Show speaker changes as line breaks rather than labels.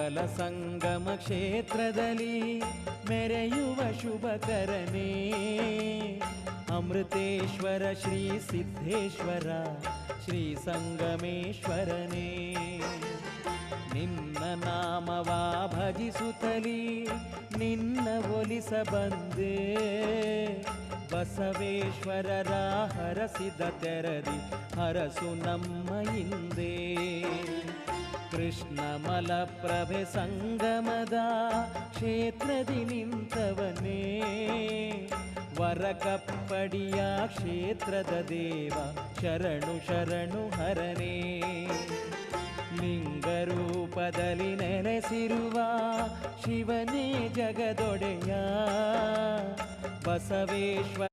ಮಂಗಲ ಸಂಗಮ ಕ್ಷೇತ್ರದಲ್ಲಿ ಮೆರೆಯುವ ಶುಭಕರನೇ, ಅಮೃತೇಶ್ವರ ಶ್ರೀ ಸಿದ್ಧೇಶ್ವರ ಶ್ರೀ ಸಂಗಮೇಶ್ವರನೇ. ನಿನ್ನ ನಾಮವಾ ಭಜಿಸುತ್ತಲೀ ನಿನ್ನ ಒಲಿಸ ಬಂದೆ, ಬಸವೇಶ್ವರರ ಹರಸಿದ ತೆರದಿ ಹರಸು ನಮ್ಮ ಹಿಂದೆ. ಕೃಷ್ಣ ಮಲಪ್ರಭೆ ಸಂಗಮದ ಕ್ಷೇತ್ರದಿ ನಿಂತವನೇ, ವರಕಪ್ಪಡಿಯ ಕ್ಷೇತ್ರದ ದೇವ ಶರಣು ಶರಣು ಹರನೇ. ಲಿಂಗರೂಪದಲ್ಲಿ ನೆಲೆಸಿರುವ ಶಿವನೇ ಜಗದೊಡೆಯ, ಬಸವೇಶ್ವರ